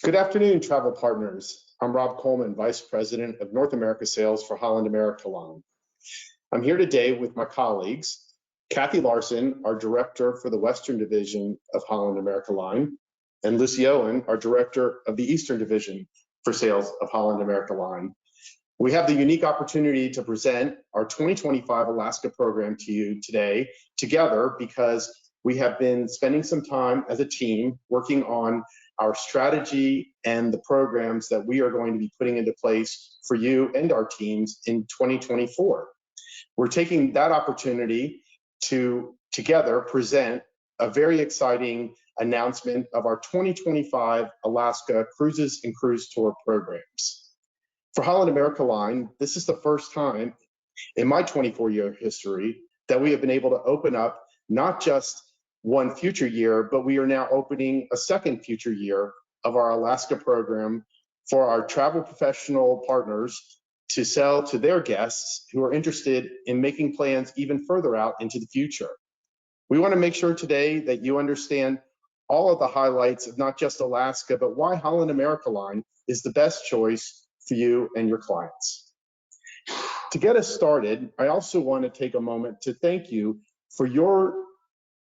Good afternoon, travel partners. I'm Rob Coleman, Vice President of North America Sales for Holland America Line. I'm here today with my colleagues, Kathy Larson, our Director for the Western Division of Holland America Line, and Lucy Owen, our Director of the Eastern Division for Sales of Holland America Line. We have the unique opportunity to present our 2025 Alaska program to you today together because we have been spending some time as a team working on our strategy and the programs that we are going to be putting into place for you and our teams in 2024. We're taking that opportunity to together present a very exciting announcement of our 2025 Alaska Cruises and Cruise Tour programs. For Holland America Line, this is the first time in my 24-year history that we have been able to open up not just one future year, but we are now opening a second future year of our Alaska program for our travel professional partners to sell to their guests who are interested in making plans even further out into the future. We want to make sure today that you understand all of the highlights of not just Alaska, but why Holland America Line is the best choice for you and your clients. To get us started, I also want to take a moment to thank you for your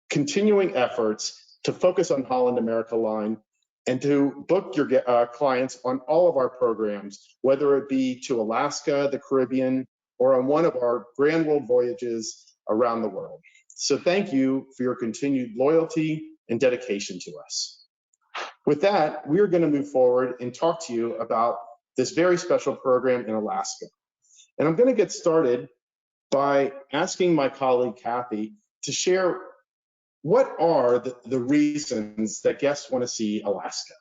continuing efforts to focus on Holland America Line and to book your clients on all of our programs, whether it be to Alaska, the Caribbean, or on one of our grand world voyages around the world. So thank you for your continued loyalty and dedication to us. With that, we are going to move forward and talk to you about this very special program in Alaska. And I'm going to get started by asking my colleague Kathy to share what are the reasons that guests want to see Alaska?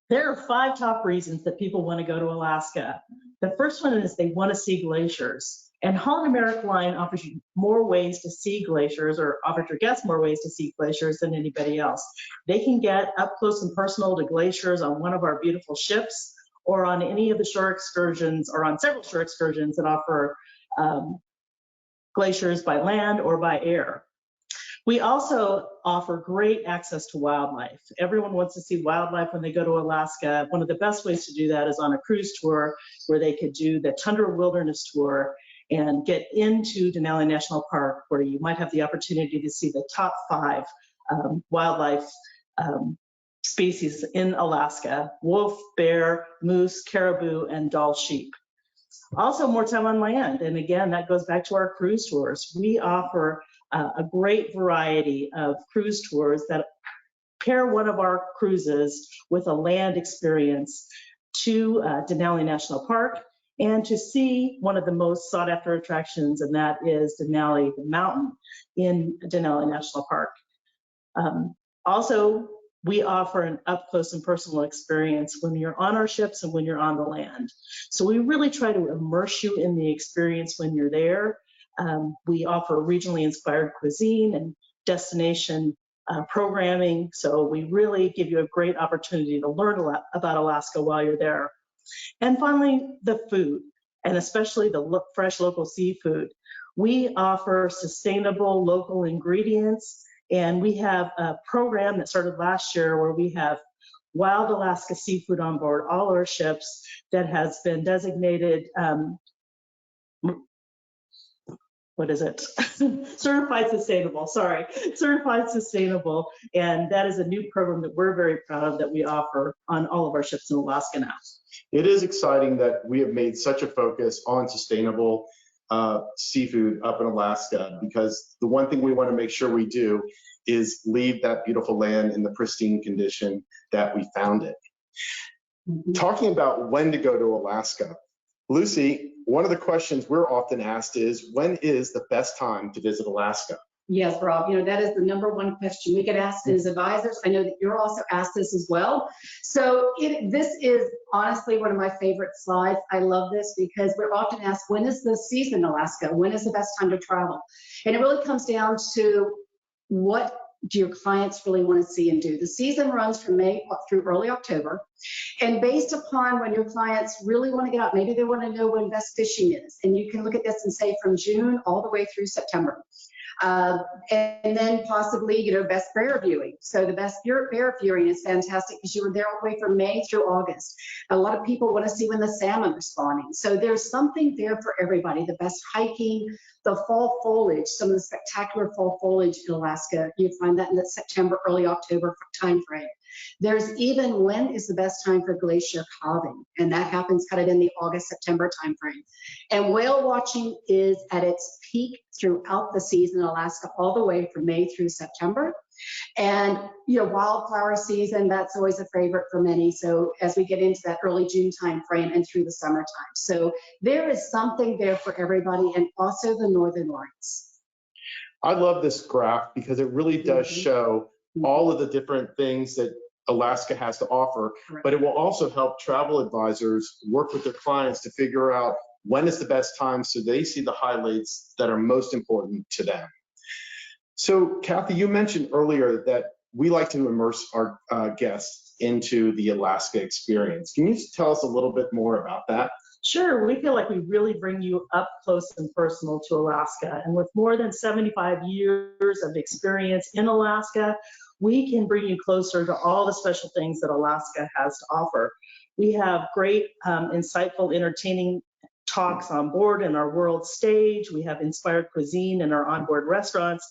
There are 5 top reasons that people want to go to Alaska. The first one is they want to see glaciers. And Holland America Line offers you more ways to see glaciers, or offers your guests more ways to see glaciers than anybody else. They can get up close and personal to glaciers on one of our beautiful ships, or on any of the shore excursions, or on several shore excursions that offer glaciers by land or by air. We also offer great access to wildlife. Everyone wants to see wildlife when they go to Alaska. One of the best ways to do that is on a cruise tour, where they could do the Tundra Wilderness Tour and get into Denali National Park, where you might have the opportunity to see the top 5 wildlife species in Alaska: wolf, bear, moose, caribou, and Dall sheep. Also, more time on land. And again, that goes back to our cruise tours. We offer a great variety of cruise tours that pair one of our cruises with a land experience to Denali National Park and to see one of the most sought after attractions, and that is Denali, the mountain in Denali National Park. Also, we offer an up close and personal experience when you're on our ships and when you're on the land. So we really try to immerse you in the experience when you're there. We offer regionally inspired cuisine and destination programming. So we really give you a great opportunity to learn a lot about Alaska while you're there. And finally, the food, and especially the fresh local seafood. We offer sustainable local ingredients, and we have a program that started last year where we have wild Alaska seafood on board all our ships that has been designated certified sustainable, certified sustainable. And that is a new program that we're very proud of, that we offer on all of our ships in Alaska now. It is exciting that we have made such a focus on sustainable seafood up in Alaska, because the one thing we want to make sure we do is leave that beautiful land in the pristine condition that we found it. Talking about when to go to Alaska, Lucy, one of the questions we're often asked is, when is the best time to visit Alaska? Yes, Rob, that is the #1 question we get asked as advisors. I know that you're also asked this as well. So this is honestly one of my favorite slides. I love this because we're often asked, when is the season in Alaska? When is the best time to travel? And it really comes down to, what do your clients really want to see and do? The season runs from May through early October. And based upon when your clients really want to get out, maybe they want to know when best fishing is. And you can look at this and say from June all the way through September. And then possibly, best bear viewing. So the best bear viewing is fantastic because you were there all the way from May through August. A lot of people want to see when the salmon are spawning. So there's something there for everybody. The best hiking, the fall foliage, some of the spectacular fall foliage in Alaska. You find that in the September, early October timeframe. There's even when is the best time for glacier calving, and that happens kind of in the August, September timeframe. And whale watching is at its peak throughout the season in Alaska, all the way from May through September. And, wildflower season, that's always a favorite for many. So as we get into that early June timeframe and through the summertime. So there is something there for everybody, and also the Northern Lights. I love this graph because it really does show all of the different things that Alaska has to offer, but it will also help travel advisors work with their clients to figure out when is the best time so they see the highlights that are most important to them. So Kathy, you mentioned earlier that we like to immerse our guests into the Alaska experience. Can you tell us a little bit more about that? Sure, we feel like we really bring you up close and personal to Alaska. And with more than 75 years of experience in Alaska, we can bring you closer to all the special things that Alaska has to offer. We have great, insightful, entertaining talks on board in our world stage. We have inspired cuisine in our onboard restaurants.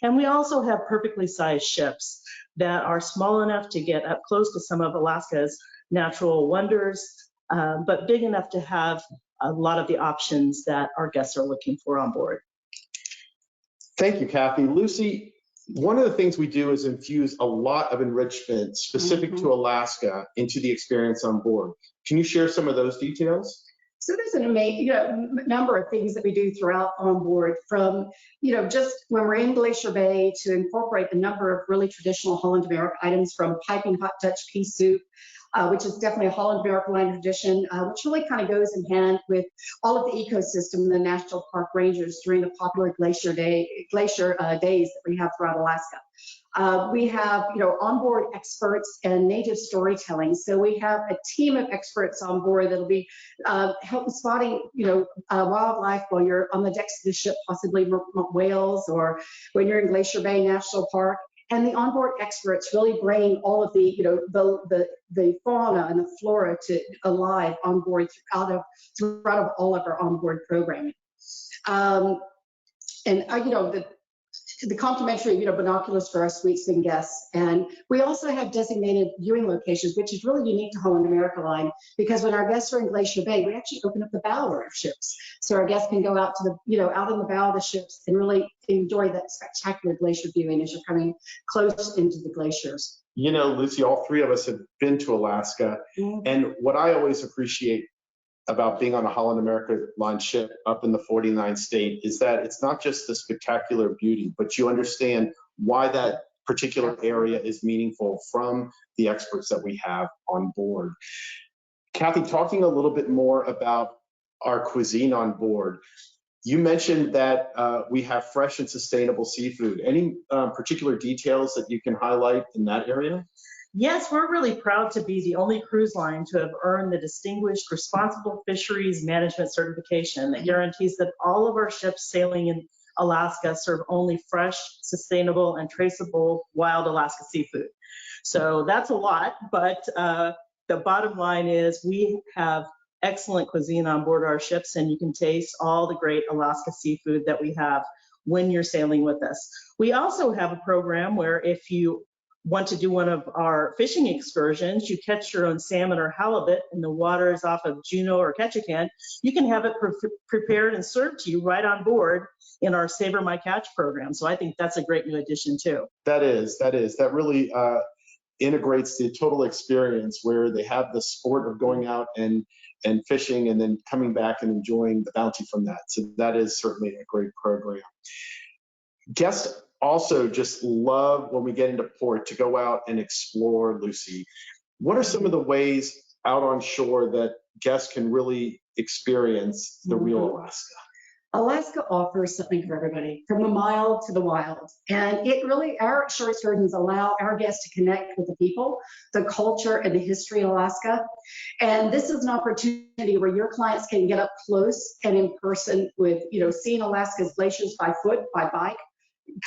And we also have perfectly sized ships that are small enough to get up close to some of Alaska's natural wonders, but big enough to have a lot of the options that our guests are looking for on board. Thank you, Kathy. Lucy, one of the things we do is infuse a lot of enrichment specific to Alaska into the experience on board. Can you share some of those details? So there's an amazing number of things that we do throughout on board, from just when we're in Glacier Bay to incorporate a number of really traditional Holland America items, from piping hot Dutch pea soup, which is definitely a Holland America Line tradition, which really kind of goes in hand with all of the ecosystem the national park rangers during the popular glacier days that we have throughout Alaska. We have, onboard experts and native storytelling. So we have a team of experts on board that'll be helping spotting, wildlife while you're on the decks of the ship, possibly whales, or when you're in Glacier Bay National Park. And the onboard experts really bring all of the, the fauna and the flora to alive on board throughout all of our onboard programming. The complimentary, binoculars for our suites and guests. And we also have designated viewing locations, which is really unique to Holland America Line, because when our guests are in Glacier Bay, we actually open up the bow of our ships. So our guests can go out to the, out in the bow of the ships and really enjoy that spectacular glacier viewing as you're coming close into the glaciers. Lucy, all three of us have been to Alaska. And what I always appreciate about being on a Holland America Line ship up in the 49th state is that it's not just the spectacular beauty, but you understand why that particular area is meaningful from the experts that we have on board. Kathy, talking a little bit more about our cuisine on board, you mentioned that we have fresh and sustainable seafood. Any particular details that you can highlight in that area? Yes, we're really proud to be the only cruise line to have earned the Distinguished Responsible Fisheries Management certification that guarantees that all of our ships sailing in Alaska serve only fresh, sustainable, and traceable wild Alaska seafood. So that's a lot, but the bottom line is we have excellent cuisine on board our ships, and you can taste all the great Alaska seafood that we have when you're sailing with us. We also have a program where if you want to do one of our fishing excursions, you catch your own salmon or halibut in the waters off of Juneau or Ketchikan, you can have it prepared and served to you right on board in our Savor My Catch program. So I think that's a great new addition too. That really integrates the total experience where they have the sport of going out and fishing and then coming back and enjoying the bounty from that. So that is certainly a great program. Guests also just love when we get into port to go out and explore, Lucy. What are some of the ways out on shore that guests can really experience the real Alaska? Alaska offers something for everybody, from the mild to the wild. And it really, our shore excursions allow our guests to connect with the people, the culture, and the history of Alaska. And this is an opportunity where your clients can get up close and in person with, seeing Alaska's glaciers by foot, by bike,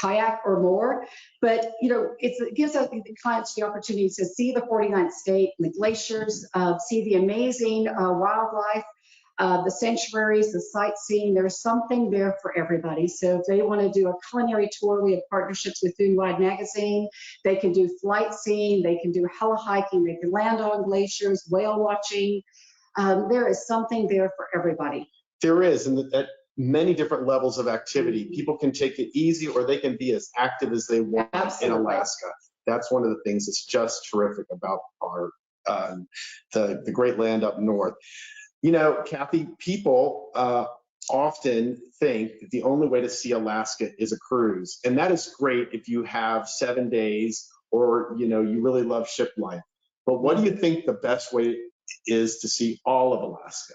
kayak or more. But, it gives us the clients the opportunity to see the 49th state, the glaciers, see the amazing wildlife, the sanctuaries, the sightseeing. There's something there for everybody. So if they want to do a culinary tour, we have partnerships with Food Wide Magazine. They can do flight seeing, they can do heli hiking, they can land on glaciers, whale watching. There is something there for everybody. There is, and at many different levels of activity. People can take it easy, or they can be as active as they want. Absolutely. In Alaska. That's one of the things that's just terrific about our the great land up north. Kathy, people often think that the only way to see Alaska is a cruise, and that is great if you have 7 days or you really love ship life. But what do you think the best way is to see all of Alaska?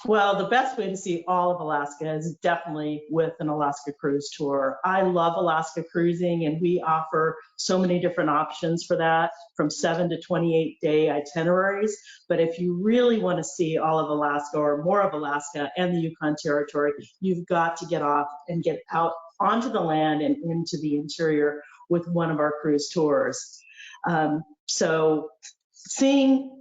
Well, the best way to see all of Alaska is definitely with an Alaska cruise tour. I love Alaska cruising, and we offer so many different options for that, from 7 to 28-day itineraries. But if you really want to see all of Alaska or more of Alaska and the Yukon Territory, you've got to get off and get out onto the land and into the interior with one of our cruise tours. So seeing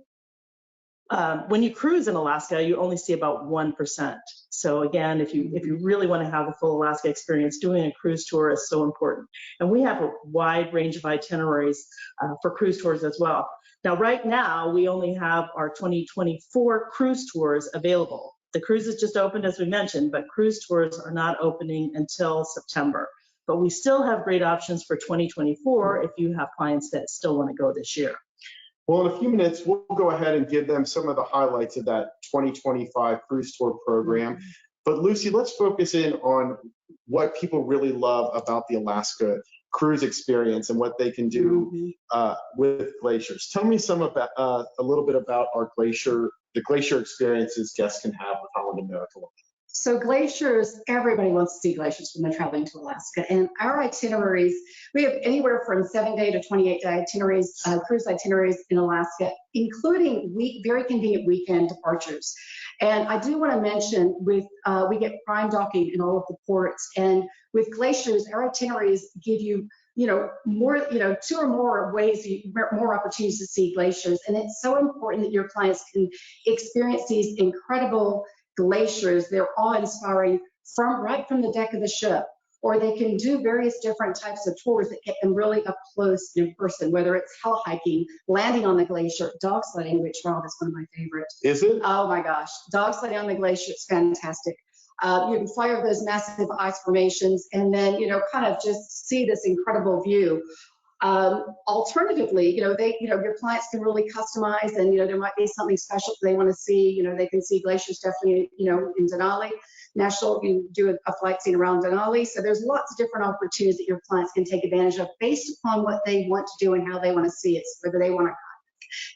when you cruise in Alaska, you only see about 1%. So again, if you really want to have the full Alaska experience, doing a cruise tour is so important. And we have a wide range of itineraries for cruise tours as well. Now, right now, we only have our 2024 cruise tours available. The cruises just opened, as we mentioned, but cruise tours are not opening until September. But we still have great options for 2024 if you have clients that still want to go this year. Well, in a few minutes, we'll go ahead and give them some of the highlights of that 2025 cruise tour program. But Lucy, let's focus in on what people really love about the Alaska cruise experience and what they can do with glaciers. Tell me a little bit about the glacier experiences guests can have with Holland America Line. So glaciers, everybody wants to see glaciers when they're traveling to Alaska. And our itineraries, we have anywhere from 7-day to 28-day itineraries, cruise itineraries in Alaska, including very convenient weekend departures. And I do want to mention we get prime docking in all of the ports. And with glaciers, our itineraries give you more, 2 or more ways, more opportunities to see glaciers. And it's so important that your clients can experience these incredible glaciers. They're awe-inspiring right from the deck of the ship, or they can do various different types of tours that get them really up close in person, whether it's heli hiking, landing on the glacier, dog sledding, which, Rob, is one of my favorites. Is it? Oh my gosh, dog sledding on the glacier is fantastic. You can fly over those massive ice formations and then, kind of just see this incredible view. Alternatively, your clients can really customize, and there might be something special they want to see. They can see glaciers definitely, in Denali National. You can do a flight scene around Denali. So there's lots of different opportunities that your clients can take advantage of based upon what they want to do and how they want to see it. Whether they want to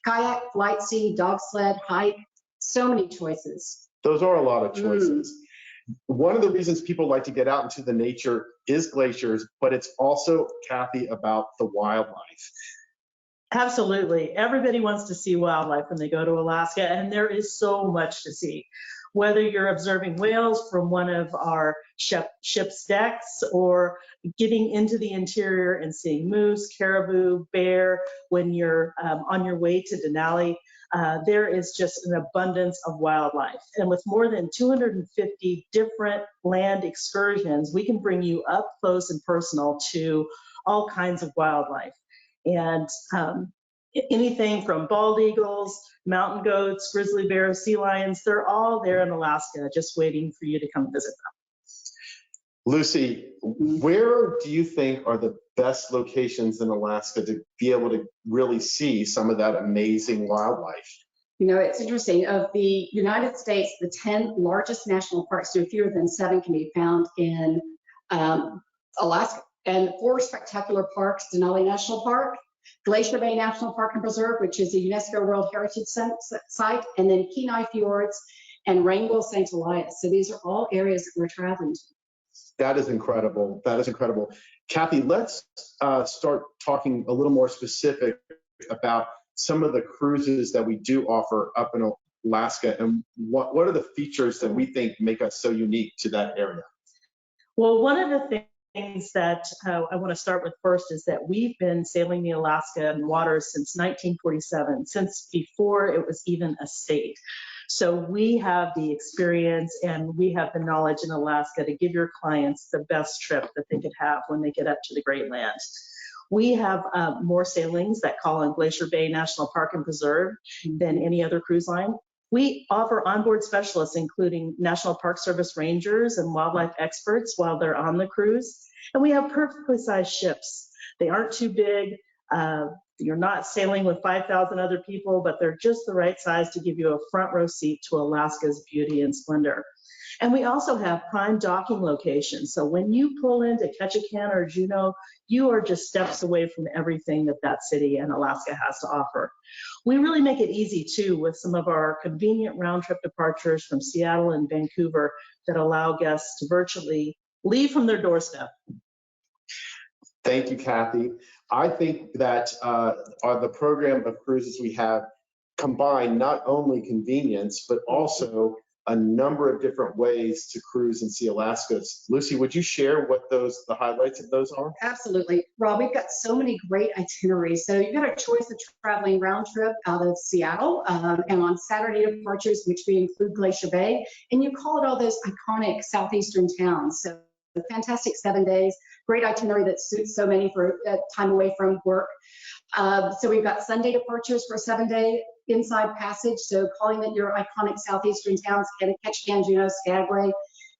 kayak, flight scene, dog sled, hike, so many choices. Those are a lot of choices. One of the reasons people like to get out into the nature is glaciers, but it's also, Kathy, about the wildlife. Absolutely. Everybody wants to see wildlife when they go to Alaska, and there is so much to see. Whether you're observing whales from one of our ship's decks, or getting into the interior and seeing moose, caribou, bear, when you're on your way to Denali, there is just an abundance of wildlife. And with more than 250 different land excursions, we can bring you up close and personal to all kinds of wildlife. And anything from bald eagles, mountain goats, grizzly bears, sea lions, they're all there in Alaska just waiting for you to come visit them. Lucy, where do you think are the best locations in Alaska to be able to really see some of that amazing wildlife? It's interesting. Of the United States, the 10 largest national parks, so fewer than 7 can be found in Alaska. And 4 spectacular parks: Denali National Park, Glacier Bay National Park and Preserve, which is a UNESCO World Heritage Site, and then Kenai Fjords and Rainbow St. Elias. So these are all areas that we're traveling to. That is incredible. That is incredible. Kathy, let's start talking a little more specific about some of the cruises that we do offer up in Alaska, and what are the features that we think make us so unique to that area? Well, one of the things that I want to start with first is that we've been sailing the Alaska waters since 1947, since before it was even a state. So we have the experience and we have the knowledge in Alaska to give your clients the best trip that they could have when they get up to the Great Land. We have more sailings that call on Glacier Bay National Park and Preserve than any other cruise line. We offer onboard specialists, including National Park Service rangers and wildlife experts while they're on the cruise. And we have perfectly sized ships. They aren't too big. You're not sailing with 5,000 other people, but they're just the right size to give you a front row seat to Alaska's beauty and splendor. And we also have prime docking locations. So when you pull into Ketchikan or Juneau, you are just steps away from everything that that city and Alaska has to offer. We really make it easy too with some of our convenient round trip departures from Seattle and Vancouver that allow guests to virtually leave from their doorstep. Thank you, Kathy. I think that the program of cruises we have combine not only convenience, but also a number of different ways to cruise and see Alaska. Lucy, would you share what the highlights of those are? Absolutely. Rob, we've got so many great itineraries. So you've got a choice of traveling round trip out of Seattle and on Saturday departures, which we include Glacier Bay, and you call it all those iconic southeastern towns. So a fantastic 7 days, great itinerary that suits so many for time away from work. So we've got Sunday departures for a 7-day inside passage. So calling it your iconic southeastern towns, Ketchikan, Juneau, Skagway,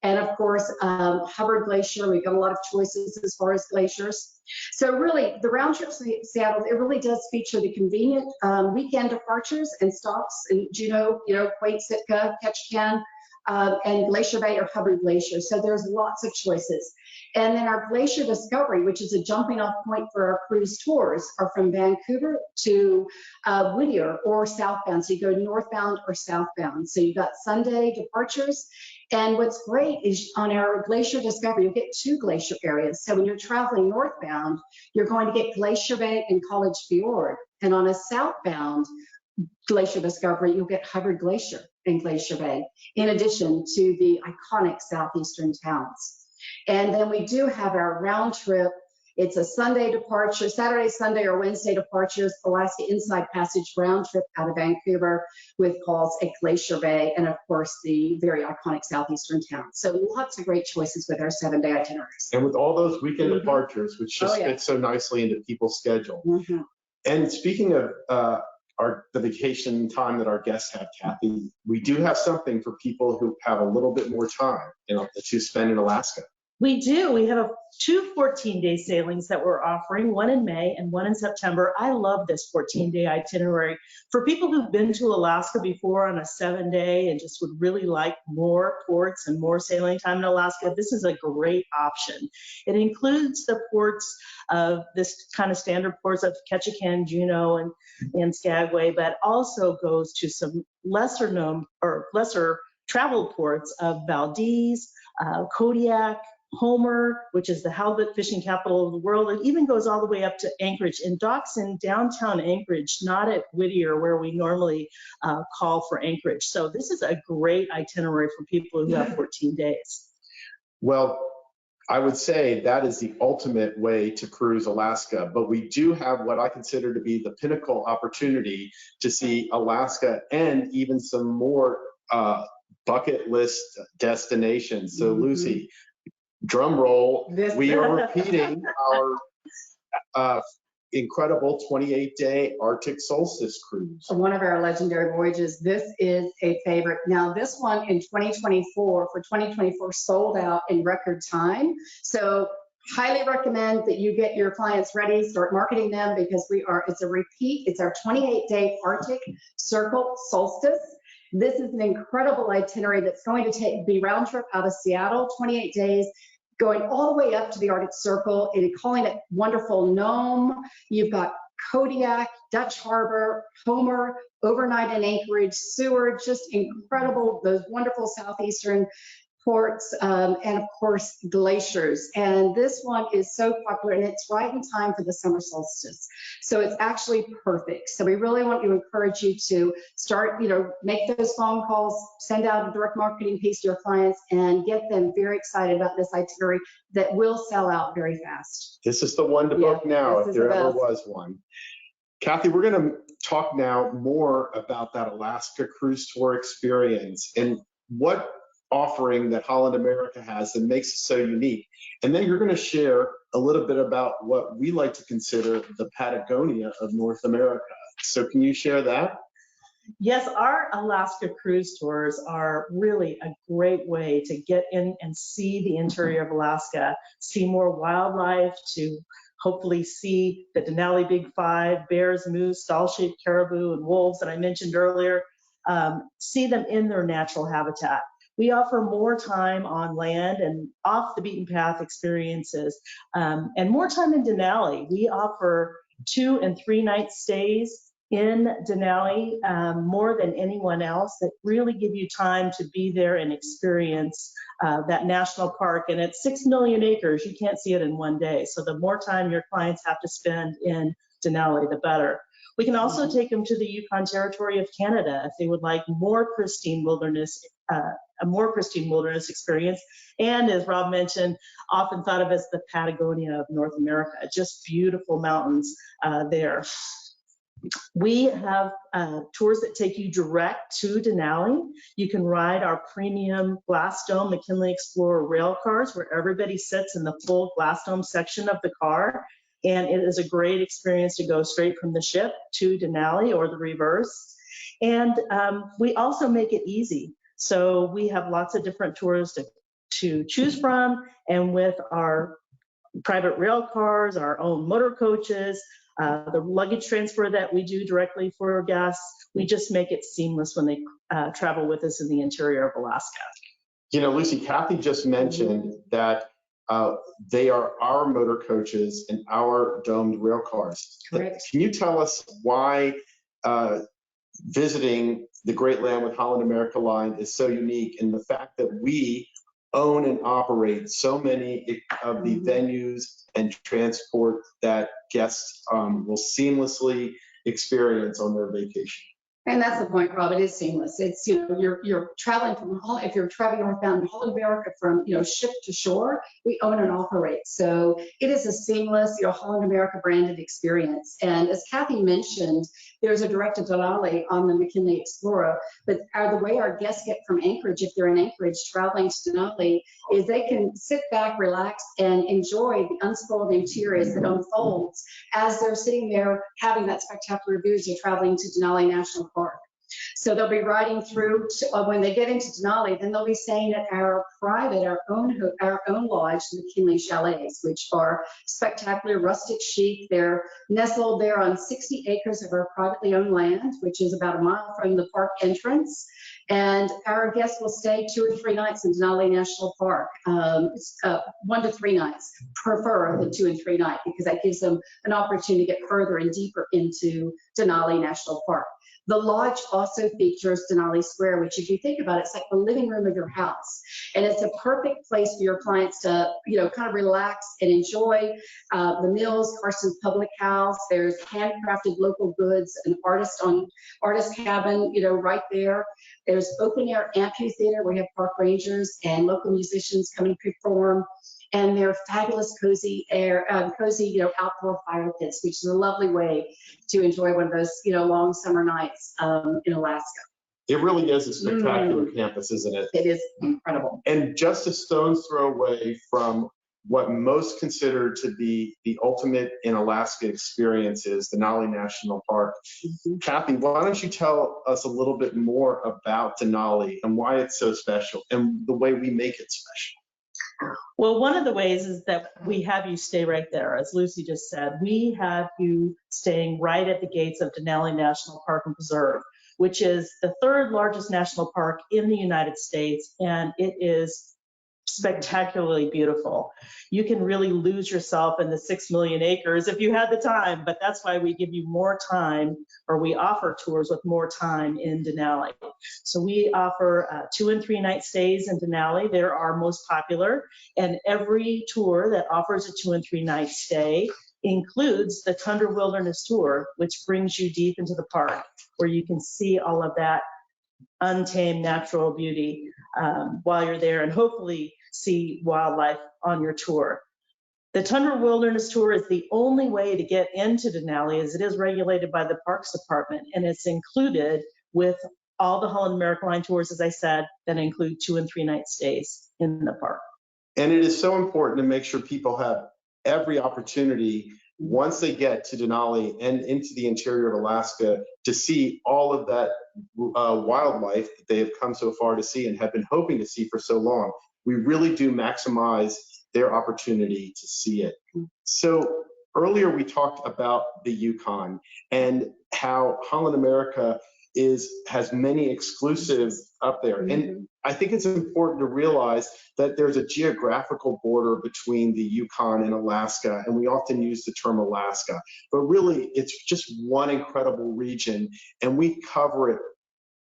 and of course, Hubbard Glacier. We've got a lot of choices as far as glaciers. So really, the round trips to Seattle, it really does feature the convenient weekend departures and stops in Juneau, Quaint, Sitka, Ketchikan, and Glacier Bay or Hubbard Glacier. So there's lots of choices. And then our Glacier Discovery, which is a jumping off point for our cruise tours, are from Vancouver to Whittier or southbound. So you go northbound or southbound. So you've got Sunday departures. And what's great is on our Glacier Discovery, you'll get 2 glacier areas. So when you're traveling northbound, you're going to get Glacier Bay and College Fjord. And on a southbound Glacier Discovery, you'll get Hubbard Glacier and Glacier Bay, in addition to the iconic southeastern towns. And then we do have our round trip. It's a Sunday departure, Saturday, Sunday, or Wednesday departures, Alaska Inside Passage round trip out of Vancouver with calls at Glacier Bay and, of course, the very iconic southeastern towns. So lots of great choices with our 7-day itineraries. And with all those weekend departures, which just fit so nicely into people's schedule. And speaking of the vacation time that our guests have, Kathy, we do have something for people who have a little bit more time to spend in Alaska. We do. We have 2 14-day sailings that we're offering, one in May and one in September. I love this 14-day itinerary. For people who've been to Alaska before on a 7-day and just would really like more ports and more sailing time in Alaska, this is a great option. It includes the ports of this kind of standard ports of Ketchikan, Juneau, and Skagway, but also goes to some lesser known or lesser traveled ports of Valdez, Kodiak, Homer, which is the halibut fishing capital of the world. It even goes all the way up to Anchorage and docks in downtown Anchorage, not at Whittier where we normally call for Anchorage. So this is a great itinerary for people who have 14 days. Well, I would say that is the ultimate way to cruise Alaska, but we do have what I consider to be the pinnacle opportunity to see Alaska and even some more bucket list destinations. So Lucy, drum roll, we are repeating our incredible 28-day Arctic Solstice cruise. One of our legendary voyages. This is a favorite. Now, this one in 2024, sold out in record time. So highly recommend that you get your clients ready, start marketing them, because it's a repeat. It's our 28-day Arctic Circle Solstice. This is an incredible itinerary that's going to be round trip out of Seattle, 28 days, going all the way up to the Arctic Circle, and calling it wonderful Nome. You've got Kodiak, Dutch Harbor, Homer, overnight in Anchorage, Seward, just incredible, those wonderful southeastern ports, and of course glaciers. And this one is so popular, and it's right in time for the summer solstice. So it's actually perfect. So we really want to encourage you to start, make those phone calls, send out a direct marketing piece to your clients, and get them very excited about this itinerary that will sell out very fast. This is the one to book now, if there ever best. was one. Kathy, we're going to talk now more about that Alaska cruise tour experience and what offering that Holland America has that makes it so unique. And then you're going to share a little bit about what we like to consider the Patagonia of North America. So can you share that? Yes, our Alaska cruise tours are really a great way to get in and see the interior of Alaska, see more wildlife, to hopefully see the Denali Big Five, bears, moose, doll-shaped caribou, and wolves that I mentioned earlier, see them in their natural habitat. We offer more time on land and off the beaten path experiences, and more time in Denali. We offer 2 and 3 night stays in Denali, more than anyone else, that really give you time to be there and experience that national park. And it's 6 million acres. You can't see it in one day. So the more time your clients have to spend in Denali, the better. We can also take them to the Yukon Territory of Canada if they would like more pristine wilderness, a more pristine wilderness experience. And as Rob mentioned, often thought of as the Patagonia of North America, just beautiful mountains there. We have tours that take you direct to Denali. You can ride our premium glass dome McKinley Explorer rail cars, where everybody sits in the full glass dome section of the car. And it is a great experience to go straight from the ship to Denali or the reverse. And we also make it easy. So we have lots of different tours to choose from. And with our private rail cars, our own motor coaches, the luggage transfer that we do directly for guests, we just make it seamless when they travel with us in the interior of Alaska. Lucy, Kathy just mentioned that they are our motor coaches and our domed rail cars. Correct. Can you tell us why visiting the Great Land with Holland America Line is so unique, and the fact that we own and operate so many of the venues and transport that guests will seamlessly experience on their vacation? And that's the point, Rob. It is seamless. It's, you're traveling from Holland. If you're traveling northbound Holland America from, ship to shore, we own and operate. So it is a seamless, Holland America branded experience. And as Kathy mentioned, there's a direct to Denali on the McKinley Explorer. But the way our guests get from Anchorage, if they're in Anchorage traveling to Denali, is they can sit back, relax, and enjoy the unspoiled interiors that unfolds as they're sitting there having that spectacular view as they're traveling to Denali National Park. So they'll be riding through, when they get into Denali, then they'll be staying at our own lodge, the McKinley Chalets, which are spectacular, rustic chic. They're nestled there on 60 acres of our privately owned land, which is about a mile from the park entrance. And our guests will stay 2 or 3 nights in Denali National Park. 1 to 3 nights, prefer the 2 and 3 night, because that gives them an opportunity to get further and deeper into Denali National Park. The lodge also features Denali Square, which if you think about it, it's like the living room of your house. And it's a perfect place for your clients to, kind of relax and enjoy the meals. Carson's Public House, there's handcrafted local goods, an artist cabin, right there. There's open air amphitheater where we have park rangers and local musicians come and perform. And they're fabulous, cozy outdoor fire pits, which is a lovely way to enjoy one of those, long summer nights in Alaska. It really is a spectacular campus, isn't it? It is incredible. And just a stone's throw away from what most consider to be the ultimate in Alaska experience is Denali National Park. Kathy, why don't you tell us a little bit more about Denali and why it's so special and the way we make it special? Well, one of the ways is that we have you stay right there. As Lucy just said, we have you staying right at the gates of Denali National Park and Preserve, which is the 3rd largest national park in the United States. And it is spectacularly beautiful. You can really lose yourself in the 6 million acres if you had the time, but that's why we give you more time, or we offer tours with more time in Denali. So we offer 2 and 3 night stays in Denali. They're our most popular, and every tour that offers a 2 and 3 night stay includes the Tundra Wilderness Tour, which brings you deep into the park where you can see all of that untamed natural beauty while you're there, and hopefully see wildlife on your tour. The Tundra Wilderness Tour is the only way to get into Denali, as it is regulated by the Parks Department, and it's included with all the Holland America Line tours, as I said, that include 2 and 3 night stays in the park. And it is so important to make sure people have every opportunity once they get to Denali and into the interior of Alaska to see all of that wildlife that they have come so far to see and have been hoping to see for so long. We really do maximize their opportunity to see it. So earlier we talked about the Yukon and how Holland America has many exclusives up there. And I think it's important to realize that there's a geographical border between the Yukon and Alaska, and we often use the term Alaska, but really it's just one incredible region, and we cover it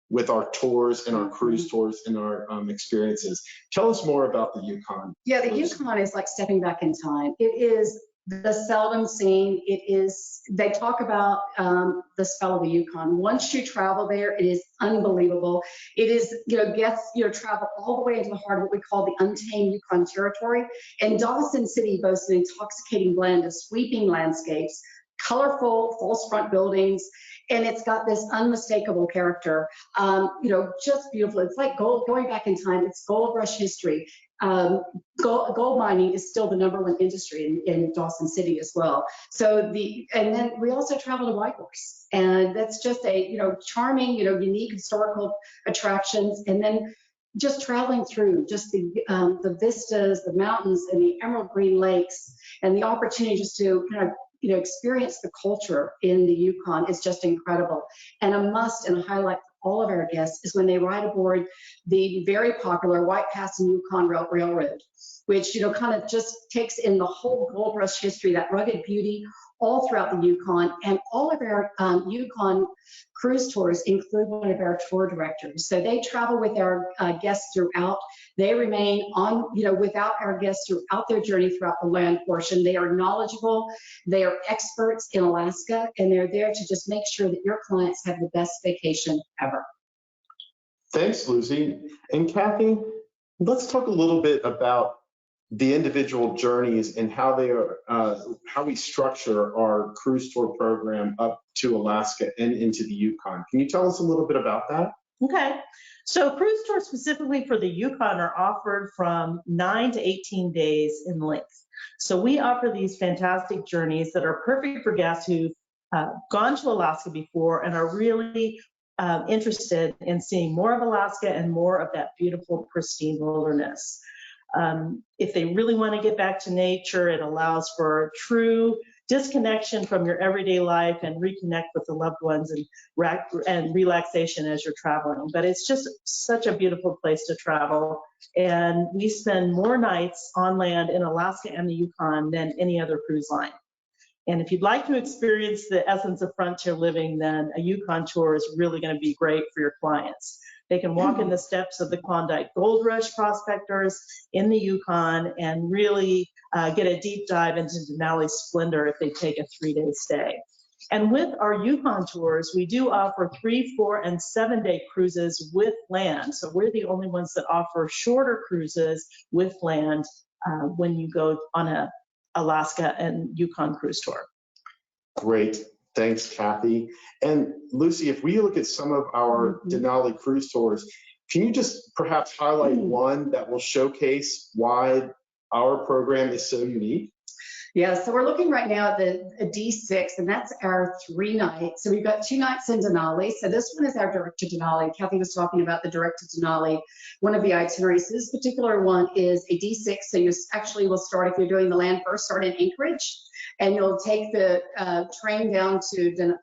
with our tours and our cruise tours and our experiences. Tell us more about the Yukon. Yeah, the Yukon is like stepping back in time. It is the seldom seen. It is, they talk about the spell of the Yukon. Once you travel there, it is unbelievable. It is, guests, travel all the way into the heart of what we call the untamed Yukon territory. And Dawson City boasts an intoxicating blend of sweeping landscapes, colorful false front buildings, and it's got this unmistakable character, just beautiful. It's like gold, going back in time, it's gold rush history. Gold mining is still the #1 industry in Dawson City as well. So and then we also travel to Whitehorse, and that's just a, charming, unique historical attractions. And then just traveling through just the vistas, the mountains, and the emerald green lakes, and the opportunity just to kind of experience the culture in the Yukon is just incredible. And a must and a highlight for all of our guests is when they ride aboard the very popular White Pass and Yukon Railroad, which, kind of just takes in the whole gold rush history, that rugged beauty all throughout the Yukon. And all of our Yukon cruise tours include one of our tour directors. So they travel with our guests throughout. They remain on, without our guests throughout their journey throughout the land portion. They are knowledgeable. They are experts in Alaska, and they're there to just make sure that your clients have the best vacation ever. Thanks, Lucy. And Kathy, let's talk a little bit about the individual journeys and how they are, how we structure our cruise tour program up to Alaska and into the Yukon. Can you tell us a little bit about that? Okay, so cruise tours specifically for the Yukon are offered from 9 to 18 days in length. So we offer these fantastic journeys that are perfect for guests who've gone to Alaska before and are really interested in seeing more of Alaska and more of that beautiful, pristine wilderness. If they really want to get back to nature, it allows for true disconnection from your everyday life and reconnect with the loved ones and relaxation as you're traveling. But it's just such a beautiful place to travel. And we spend more nights on land in Alaska and the Yukon than any other cruise line. And if you'd like to experience the essence of frontier living, then a Yukon tour is really going to be great for your clients. They can walk in the steps of the Klondike Gold Rush prospectors in the Yukon and really get a deep dive into Denali's splendor if they take a 3-day stay. And with our Yukon tours, we do offer 3-, 4-, and 7-day cruises with land. So we're the only ones that offer shorter cruises with land when you go on a Alaska and Yukon cruise tour. Great. Thanks, Kathy. And Lucy, if we look at some of our Denali cruise tours, can you just perhaps highlight one that will showcase why our program is so unique? Yeah, so we're looking right now at a D6, and that's our 3 nights. So we've got 2 nights in Denali. So this one is our direct to Denali. Kathy was talking about the direct to Denali, one of the itineraries. So this particular one is a D6. So you actually will start, if you're doing the land first, start in Anchorage, and you'll take the train down to,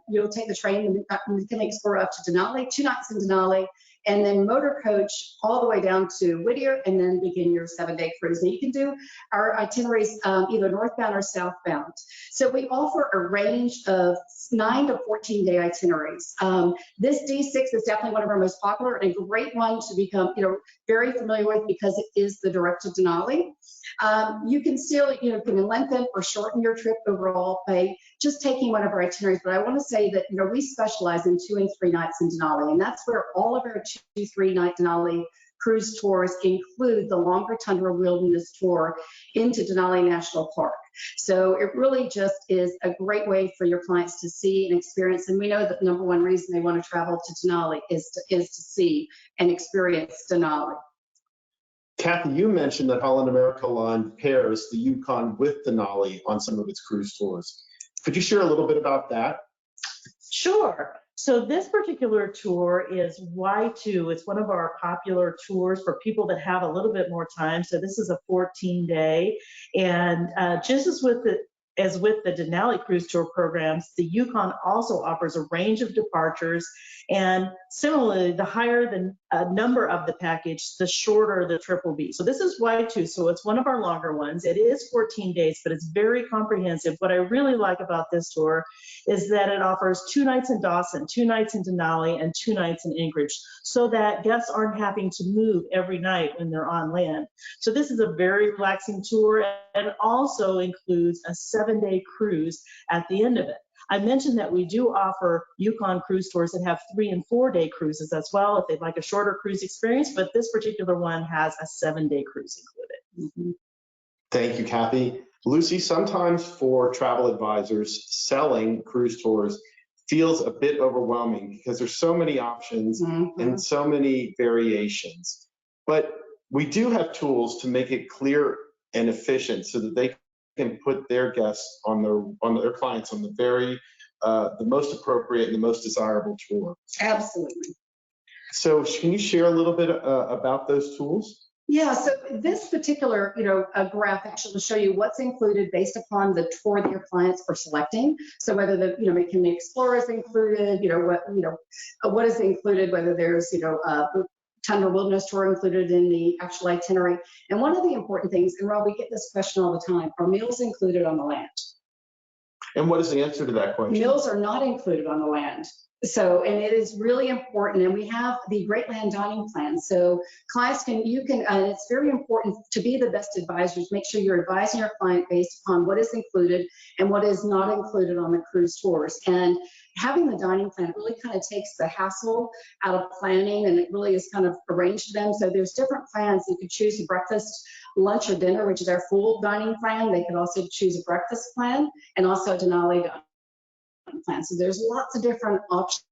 you'll take the train, the Mechanics Explore up to Denali, 2 nights in Denali, and then motor coach all the way down to Whittier, and then begin your 7-day cruise. And you can do our itineraries either northbound or southbound. So we offer a range of 9 to 14-day itineraries. This D6 is definitely one of our most popular and a great one to become, very familiar with because it is the direct to Denali. You can still, can lengthen or shorten your trip overall by just taking one of our itineraries. But I want to say that, we specialize in 2 and 3 nights in Denali, and that's where all of our 2-3 night Denali cruise tours include the longer tundra wilderness tour into Denali National Park. So it really just is a great way for your clients to see and experience. And we know that the number one reason they want to travel to Denali is to see and experience Denali. Kathy, you mentioned that Holland America Line pairs the Yukon with Denali on some of its cruise tours. Could you share a little bit about that? Sure. So this particular tour is Y2. It's one of our popular tours for people that have a little bit more time. So this is a 14-day, and just as with the Denali Cruise Tour programs, the Yukon also offers a range of departures, and similarly, the higher the number of the package, the shorter the trip will be. So this is Y2, so it's one of our longer ones. It is 14 days, but it's very comprehensive. What I really like about this tour is that it offers 2 nights in Dawson, 2 nights in Denali, and 2 nights in Anchorage, so that guests aren't having to move every night when they're on land. So this is a very relaxing tour, and also includes a 7-day cruise at the end of it. I mentioned that we do offer Yukon cruise tours that have 3- and 4-day cruises as well if they'd like a shorter cruise experience, but this particular one has a 7-day cruise included. Mm-hmm. Thank you, Kathy. Lucy, sometimes for travel advisors, selling cruise tours feels a bit overwhelming because there's so many options and so many variations. But we do have tools to make it clear and efficient so that they can put their guests on their clients on the most appropriate and the most desirable tour. Absolutely. So can you share a little bit about those tools? Yeah, so this particular, a graph actually will show you what's included based upon the tour that your clients are selecting. So whether can the Explorer is included, what is included, whether there's, Tundra Wilderness Tour included in the actual itinerary. And one of the important things, and Rob, we get this question all the time, are meals included on the land? And what is the answer to that question? Meals are not included on the land. So, and it is really important, and we have the Great Land Dining Plan. So clients and it's very important to be the best advisors. Make sure you're advising your client based upon what is included and what is not included on the cruise tours. And having the dining plan really kind of takes the hassle out of planning, and it really is kind of arranged them. So there's different plans. You could choose a breakfast, lunch, or dinner, which is our full dining plan. They could also choose a breakfast plan and also a Denali dining plan. So there's lots of different options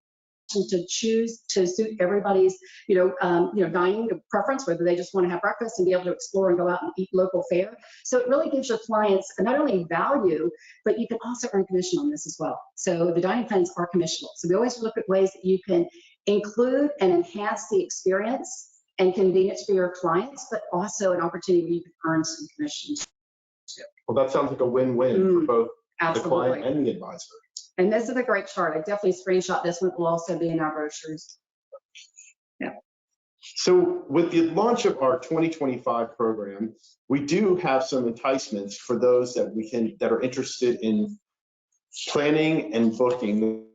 to choose to suit everybody's, dining preference, whether they just want to have breakfast and be able to explore and go out and eat local fare. So it really gives your clients not only value, but you can also earn commission on this as well. So the dining plans are commissionable. So we always look at ways that you can include and enhance the experience and convenience for your clients, but also an opportunity where you can earn some commissions too. Well, that sounds like a win-win for both Absolutely. the client and the advisor. And this is a great chart. I definitely screenshot this one. It will also be in our brochures. Yeah. So with the launch of our 2025 program, we do have some enticements for those that are interested in planning and booking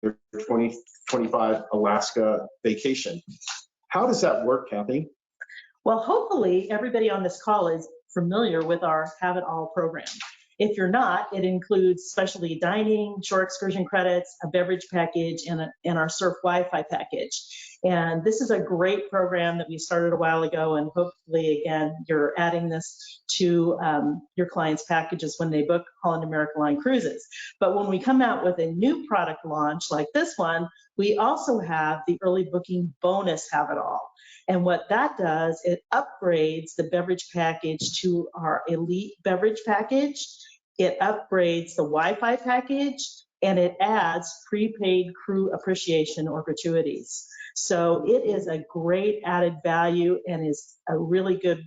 their 2025 Alaska vacation. How does that work, Kathy? Well, hopefully everybody on this call is familiar with our Have It All program. If you're not, it includes specialty dining, shore excursion credits, a beverage package, and our surf Wi-Fi package. And this is a great program that we started a while ago, and hopefully, again, you're adding this to your clients' packages when they book Holland America Line cruises. But when we come out with a new product launch like this one, we also have the early booking bonus Have It All. And what that does, it upgrades the beverage package to our elite beverage package. It upgrades the Wi-Fi package, and it adds prepaid crew appreciation or gratuities. So it is a great added value and is a really good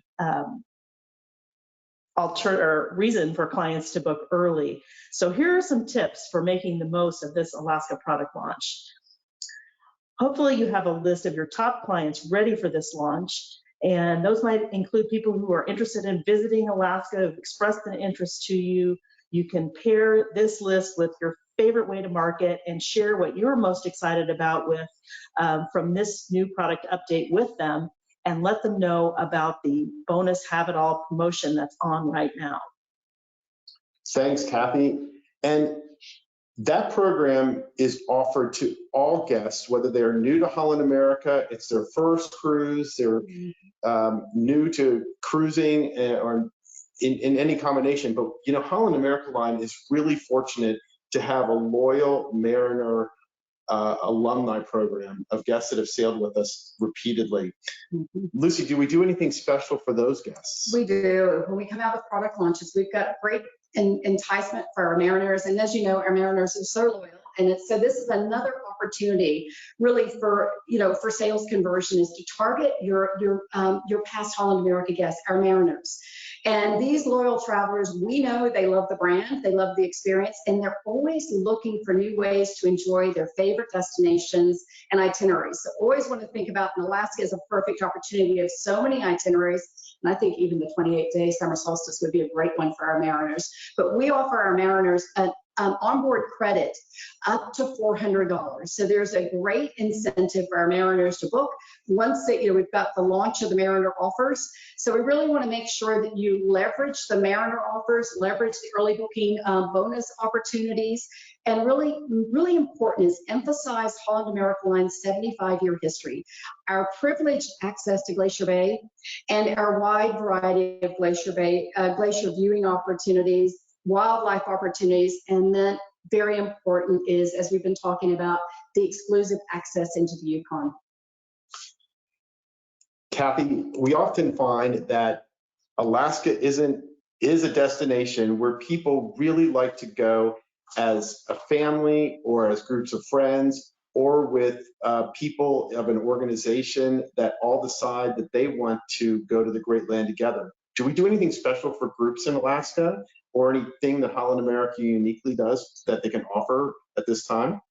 reason for clients to book early. So here are some tips for making the most of this Alaska product launch. Hopefully you have a list of your top clients ready for this launch. And those might include people who are interested in visiting Alaska, have expressed an interest to you. You can pair this list with your favorite way to market and share what you're most excited about with from this new product update with them, and let them know about the bonus Have It All promotion that's on right now. Thanks, Kathy. And that program is offered to all guests, whether they're new to Holland America, it's their first cruise, they're new to cruising, or in any combination. But you know, Holland America Line is really fortunate to have a loyal Mariner alumni program of guests that have sailed with us repeatedly. Lucy, do we do anything special for those guests? We do. When we come out with product launches, we've got great enticement for our mariners. And as you know, our mariners are so loyal. And so this is another opportunity really for, for sales conversion, is to target your past Holland America guests, our mariners. And these loyal travelers, we know they love the brand, they love the experience, and they're always looking for new ways to enjoy their favorite destinations and itineraries. So always want to think about, and Alaska is a perfect opportunity. We have so many itineraries, and I think even the 28-day summer solstice would be a great one for our mariners. But we offer our mariners an onboard credit up to $400. So there's a great incentive for our mariners to book once they, we've got the launch of the Mariner offers. So we really want to make sure that you leverage the Mariner offers, leverage the early booking bonus opportunities, and really important is emphasize Holland America Line's 75-year history, our privileged access to Glacier Bay, and our wide variety of Glacier Bay, glacier viewing opportunities, wildlife opportunities, and then very important is, as we've been talking about, the exclusive access into the Yukon. Kathy, we often find that Alaska is a destination where people really like to go as a family or as groups of friends, or with people of an organization that all decide that they want to go to the Great Land together. Do we do anything special for groups in Alaska, or anything that Holland America uniquely does that they can offer at this time?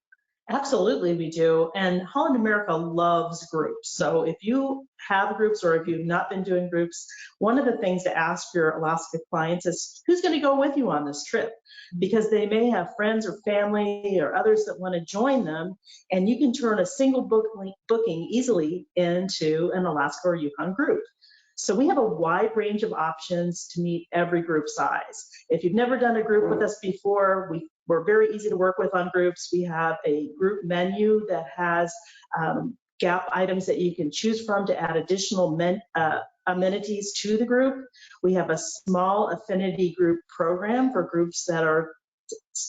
Absolutely, we do. And Holland America loves groups. So if you have groups, or if you've not been doing groups, one of the things to ask your Alaska clients is, who's going to go with you on this trip? Because they may have friends or family or others that want to join them, and you can turn a single booking easily into an Alaska or Yukon group. So we have a wide range of options to meet every group size. If you've never done a group with us before, we're very easy to work with on groups. We have a group menu that has gap items that you can choose from to add additional amenities to the group. We have a small affinity group program for groups that are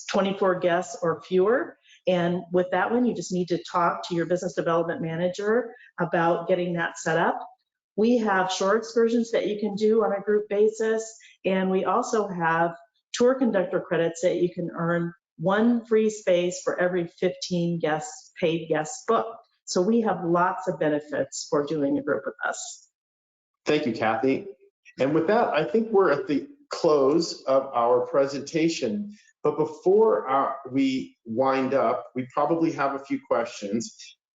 24 guests or fewer. And with that one, you just need to talk to your business development manager about getting that set up. We have shore excursions that you can do on a group basis, and we also have tour conductor credits that you can earn, one free space for every 15 paid guests booked. So we have lots of benefits for doing a group with us. Thank you, Kathy. And with that, I think we're at the close of our presentation. But before we wind up, we probably have a few questions.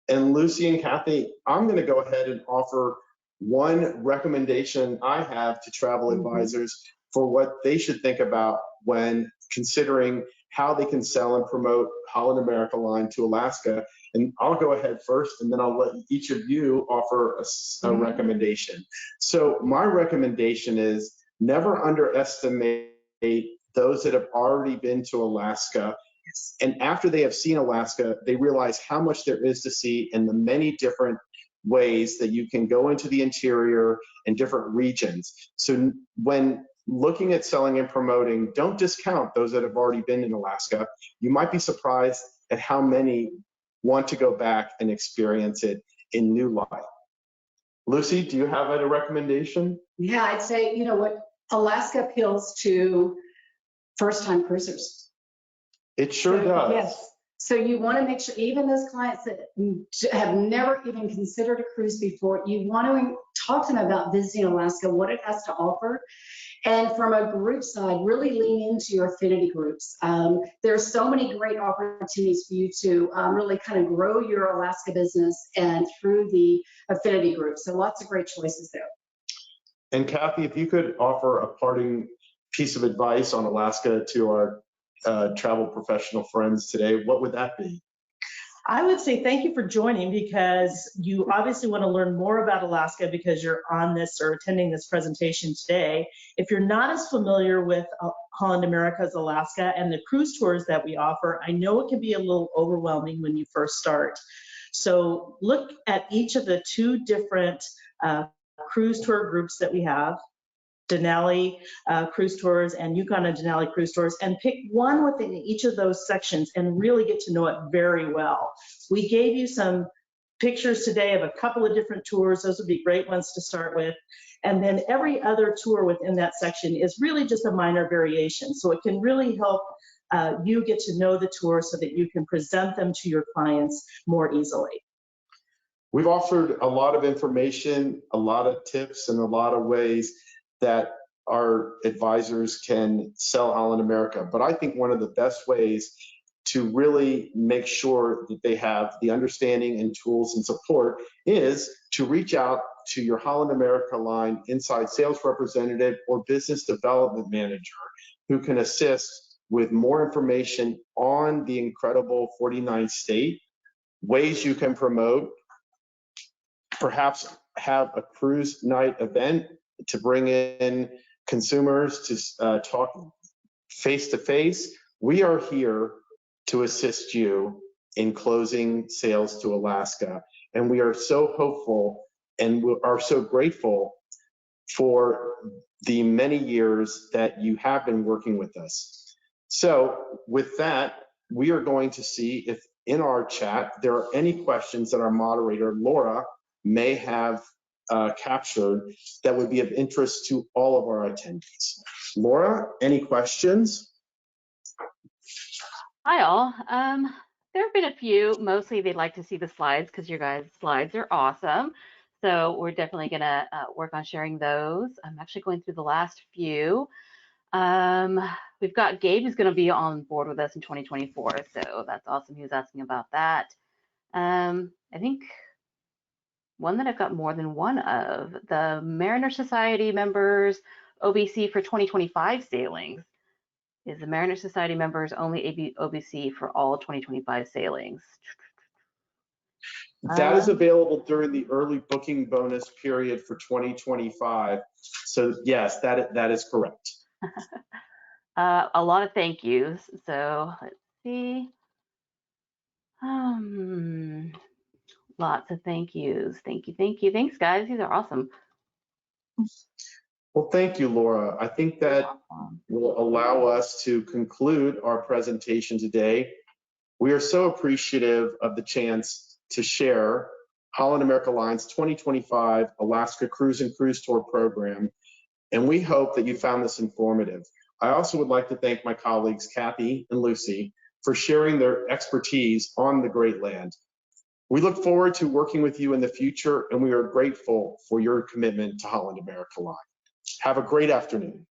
And Lucy and Kathy, I'm going to go ahead and offer one recommendation I have to travel advisors for what they should think about when considering how they can sell and promote Holland America Line to Alaska. And I'll go ahead first, and then I'll let each of you offer a recommendation. So my recommendation is never underestimate those that have already been to Alaska. And after they have seen Alaska, they realize how much there is to see in the many different ways that you can go into the interior and different regions. So when looking at selling and promoting, don't discount those that have already been in Alaska. You might be surprised at how many want to go back and experience it in new light. Lucy, do you have a recommendation? Yeah, I'd say, you know what, Alaska appeals to first-time cruisers. It sure does. Yes. So you want to make sure, even those clients that have never even considered a cruise before, you want to talk to them about visiting Alaska, what it has to offer. And from a group side, really lean into your affinity groups. There's so many great opportunities for you to really kind of grow your Alaska business and through the affinity groups. So lots of great choices there. And Kathy, if you could offer a parting piece of advice on Alaska to our travel professional friends today, what would that be? I would say thank you for joining, because you obviously want to learn more about Alaska because you're on this or attending this presentation today. If you're not as familiar with Holland America's Alaska and the cruise tours that we offer, I know it can be a little overwhelming when you first start. So look at each of the 2 different cruise tour groups that we have, DENALI Cruise Tours and YUKON and DENALI Cruise Tours, and pick one within each of those sections and really get to know it very well. We gave you some pictures today of a couple of different tours. Those would be great ones to start with. And then every other tour within that section is really just a minor variation. So it can really help you get to know the tour so that you can present them to your clients more easily. We've offered a lot of information, a lot of tips, and a lot of ways that our advisors can sell Holland America. But I think one of the best ways to really make sure that they have the understanding and tools and support is to reach out to your Holland America Line inside sales representative or business development manager who can assist with more information on the incredible 49th state, ways you can promote, perhaps have a cruise night event to bring in consumers to talk face to face. We are here to assist you in closing sales to Alaska. And we are so hopeful and we are so grateful for the many years that you have been working with us. So with that, we are going to see if in our chat there are any questions that our moderator, Laura, may have captured that would be of interest to all of our attendees. Laura, any questions? Hi all. There have been a few. Mostly they'd like to see the slides because your guys' slides are awesome. So we're definitely gonna work on sharing those. I'm actually going through the last few. We've got Gabe who's gonna be on board with us in 2024. So that's awesome. He was asking about that. I think one that I've got more than one of, the Mariner Society members OBC for 2025 sailings. Is the Mariner Society members only OBC for all 2025 sailings? That is available during the early booking bonus period for 2025. So yes, that is correct. A lot of thank yous. So let's see. Lots of thank yous. Thank you, thank you. Thanks, guys. These are awesome. Well, thank you, Laura. I think that will allow us to conclude our presentation today. We are so appreciative of the chance to share Holland America Line's 2025 Alaska Cruise and Cruise Tour program, and we hope that you found this informative. I also would like to thank my colleagues, Kathy and Lucy, for sharing their expertise on the Great Land. We look forward to working with you in the future, and we are grateful for your commitment to Holland America Line. Have a great afternoon.